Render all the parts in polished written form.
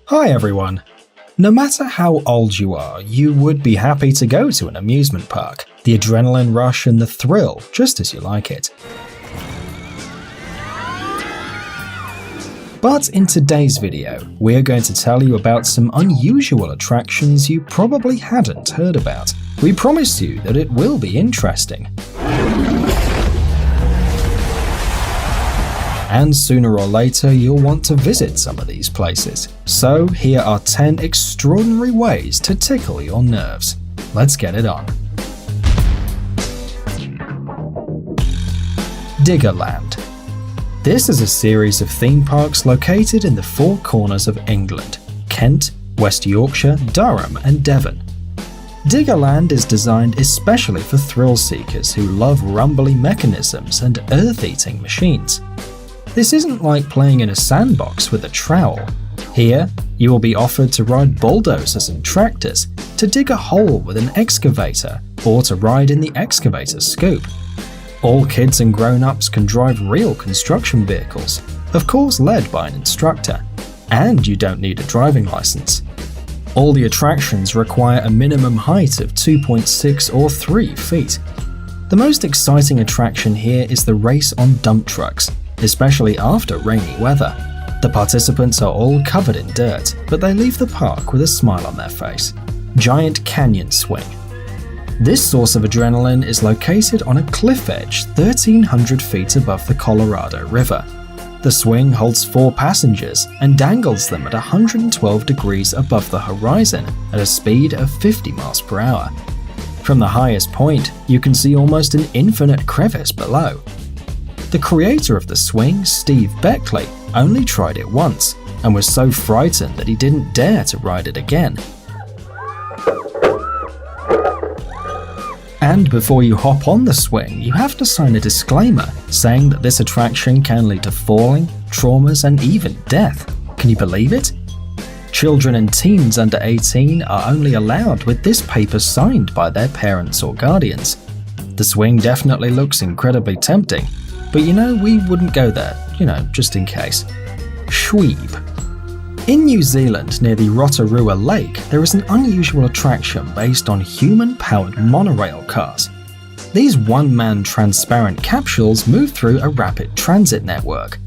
Hi everyone! No matter how old you are, you would be happy to go to an amusement park. The adrenaline rush and the thrill, just as you like it. But in today's video, we're going to tell you about some unusual attractions you probably hadn't heard about. We promise you that it will be interesting. And sooner or later, you'll want to visit some of these places. So here are 10 extraordinary ways to tickle your nerves. Let's get it on. Diggerland. This is a series of theme parks located in the four corners of England: Kent, West Yorkshire, Durham, and Devon. Diggerland is designed especially for thrill seekers who love rumbly mechanisms and earth-eating machines. This isn't like playing in a sandbox with a trowel. Here, you will be offered to ride bulldozers and tractors, to dig a hole with an excavator, or to ride in the excavator scoop. All kids and grown-ups can drive real construction vehicles, of course led by an instructor, and you don't need a driving license. All the attractions require a minimum height of 2.6 or 3 feet. The most exciting attraction here is the race on dump trucks, especially after rainy weather. The participants are all covered in dirt, but they leave the park with a smile on their face. Giant Canyon Swing. This source of adrenaline is located on a cliff edge 1,300 feet above the Colorado River. The swing holds 4 passengers and dangles them at 112 degrees above the horizon at a speed of 50 miles per hour. From the highest point, you can see almost an infinite crevice below. The creator of the swing, Steve Beckley, only tried it once and was so frightened that he didn't dare to ride it again. And before you hop on the swing, you have to sign a disclaimer saying that this attraction can lead to falling, traumas, and even death. Can you believe it? Children and teens under 18 are only allowed with this paper signed by their parents or guardians. The swing definitely looks incredibly tempting, but we wouldn't go there, just in case. Shweeb. In New Zealand, near the Rotorua Lake, there is an unusual attraction based on human-powered monorail cars. These one-man transparent capsules move through a rapid transit network.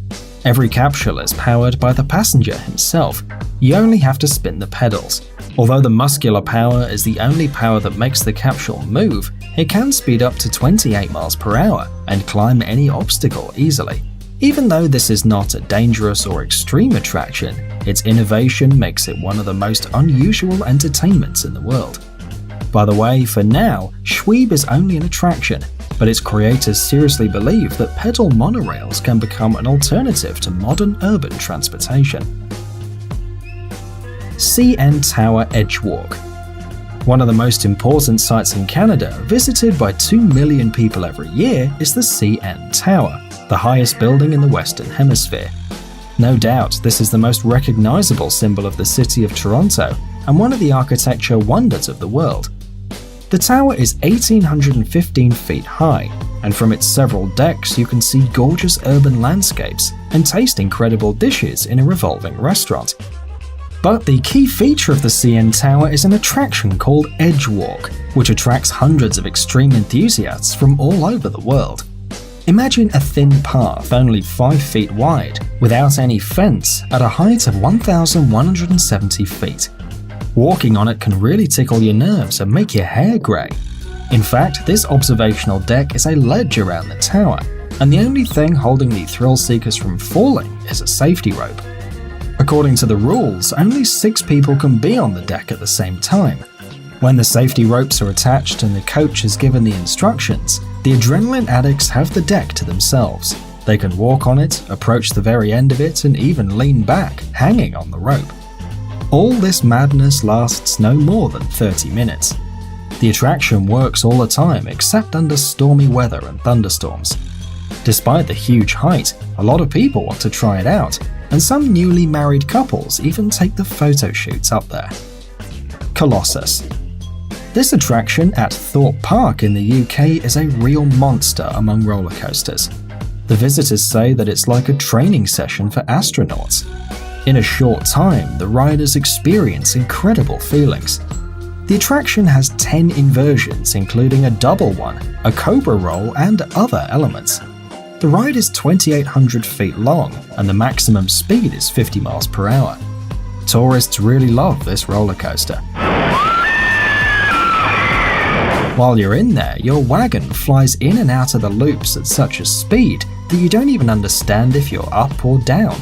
Every capsule is powered by the passenger himself. You only have to spin the pedals. Although the muscular power is the only power that makes the capsule move, it can speed up to 28 miles per hour and climb any obstacle easily. Even though this is not a dangerous or extreme attraction, its innovation makes it one of the most unusual entertainments in the world. By the way, for now, Shweeb is only an attraction, but its creators seriously believe that pedal monorails can become an alternative to modern urban transportation. CN Tower Edgewalk. One of the most important sites in Canada, visited by 2 million people every year, is the CN Tower, the highest building in the Western Hemisphere. No doubt, this is the most recognizable symbol of the city of Toronto and one of the architecture wonders of the world. The tower is 1,815 feet high, and from its several decks you can see gorgeous urban landscapes and taste incredible dishes in a revolving restaurant. But the key feature of the CN Tower is an attraction called Edgewalk, which attracts hundreds of extreme enthusiasts from all over the world. Imagine a thin path only 5 feet wide, without any fence, at a height of 1,170 feet. Walking on it can really tickle your nerves and make your hair grey. In fact, this observational deck is a ledge around the tower, and the only thing holding the thrill seekers from falling is a safety rope. According to the rules, only 6 people can be on the deck at the same time. When the safety ropes are attached and the coach is given the instructions, the adrenaline addicts have the deck to themselves. They can walk on it, approach the very end of it, and even lean back, hanging on the rope. All this madness lasts no more than 30 minutes. The attraction works all the time except under stormy weather and thunderstorms. Despite the huge height, a lot of people want to try it out, and some newly married couples even take the photo shoots up there. Colossus. This attraction at Thorpe Park in the UK is a real monster among roller coasters. The visitors say that it's like a training session for astronauts. In a short time, the riders experience incredible feelings. The attraction has 10 inversions, including a double one, a cobra roll, and other elements. The ride is 2,800 feet long, and the maximum speed is 50 miles per hour. Tourists really love this roller coaster. While you're in there, your wagon flies in and out of the loops at such a speed that you don't even understand if you're up or down.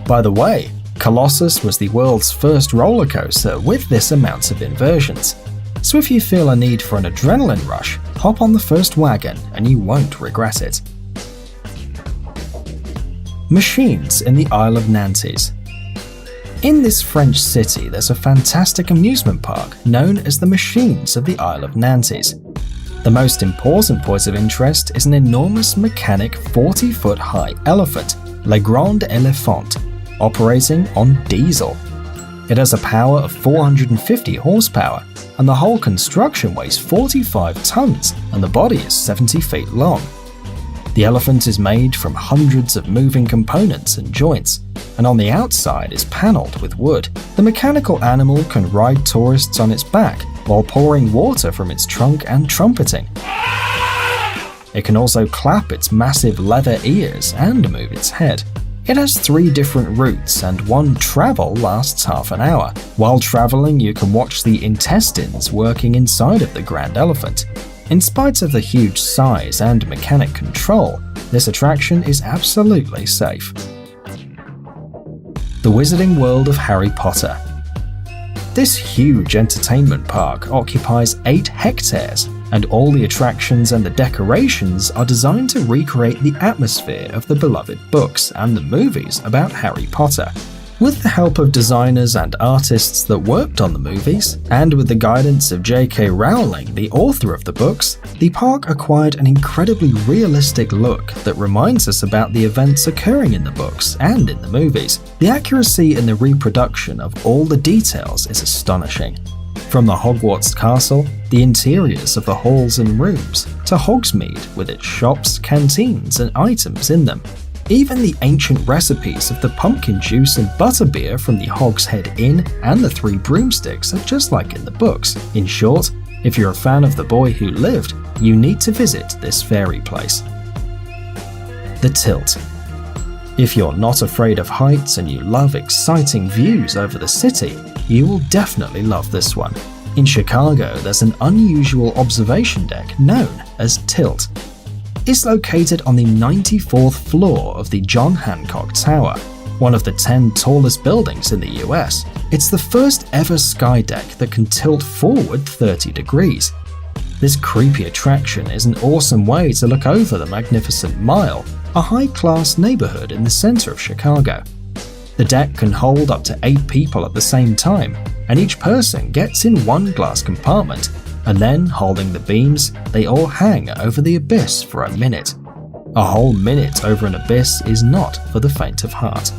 By the way, Colossus was the world's first roller coaster with this amount of inversions. So if you feel a need for an adrenaline rush, hop on the first wagon and you won't regret it. Machines in the Isle of Nantes. In this French city, there's a fantastic amusement park known as the Machines of the Isle of Nantes. The most important point of interest is an enormous mechanic 40-foot high elephant, Le Grand Elephant, operating on diesel. It has a power of 450 horsepower, and the whole construction weighs 45 tons, and the body is 70 feet long. The elephant is made from hundreds of moving components and joints, and on the outside is paneled with wood. The mechanical animal can ride tourists on its back while pouring water from its trunk and trumpeting. It can also clap its massive leather ears and move its head. It has 3 different routes, and one travel lasts half an hour. While traveling, you can watch the intestines working inside of the Grand Elephant. In spite of the huge size and mechanic control, this attraction is absolutely safe. The Wizarding World of Harry Potter. This huge entertainment park occupies 8 hectares, and all the attractions and the decorations are designed to recreate the atmosphere of the beloved books and the movies about Harry Potter. With the help of designers and artists that worked on the movies, and with the guidance of J.K. Rowling, the author of the books, the park acquired an incredibly realistic look that reminds us about the events occurring in the books and in the movies. The accuracy in the reproduction of all the details is astonishing. From the Hogwarts castle, the interiors of the halls and rooms, to Hogsmeade with its shops, canteens, and items in them. Even the ancient recipes of the pumpkin juice and butterbeer from the Hogshead Inn and the 3 broomsticks are just like in the books. In short, if you're a fan of The Boy Who Lived, you need to visit this fairy place. The Tilt. If you're not afraid of heights and you love exciting views over the city, you will definitely love this one. In Chicago, there's an unusual observation deck known as Tilt. It's located on the 94th floor of the John Hancock Tower, one of the 10 tallest buildings in the US. It's the first ever sky deck that can tilt forward 30 degrees. This creepy attraction is an awesome way to look over the Magnificent Mile, a high-class neighborhood in the center of Chicago. The deck can hold up to 8 people at the same time, and each person gets in one glass compartment, and then, holding the beams, they all hang over the abyss for a minute. A whole minute over an abyss is not for the faint of heart.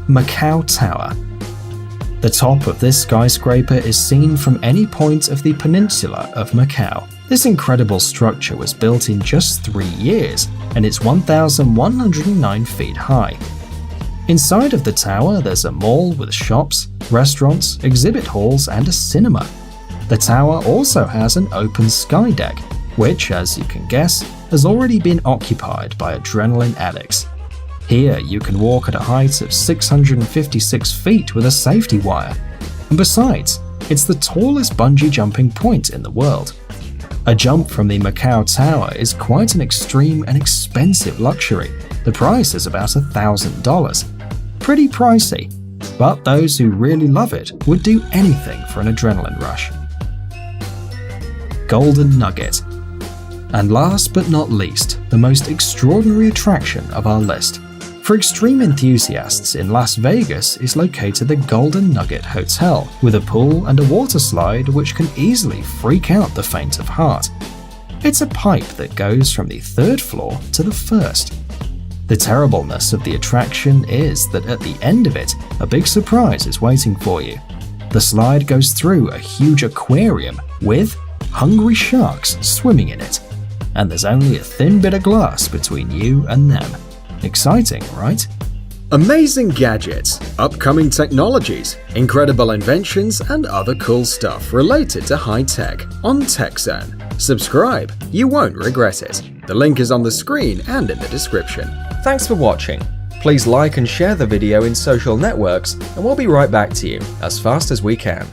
Macau Tower. The top of this skyscraper is seen from any point of the peninsula of Macau. This incredible structure was built in just 3 years, and it's 1,109 feet high. Inside of the tower, there's a mall with shops, restaurants, exhibit halls, and a cinema. The tower also has an open sky deck, which, as you can guess, has already been occupied by adrenaline addicts. Here you can walk at a height of 656 feet with a safety wire, and besides, it's the tallest bungee jumping point in the world. A jump from the Macau Tower is quite an extreme and expensive luxury. The price is about $1,000. Pretty pricey, but those who really love it would do anything for an adrenaline rush. Golden Nugget. And last but not least, the most extraordinary attraction of our list. For extreme enthusiasts in Las Vegas is located the Golden Nugget Hotel, with a pool and a water slide which can easily freak out the faint of heart. It's a pipe that goes from the 3rd floor to the 1st. The terribleness of the attraction is that at the end of it, a big surprise is waiting for you. The slide goes through a huge aquarium with hungry sharks swimming in it, and there's only a thin bit of glass between you and them. Exciting, right? Amazing gadgets, upcoming technologies, incredible inventions, and other cool stuff related to high tech on TechZone. Subscribe, you won't regret it. The link is on the screen and in the description. Thanks for watching. Please like and share the video in social networks, and we'll be right back to you as fast as we can.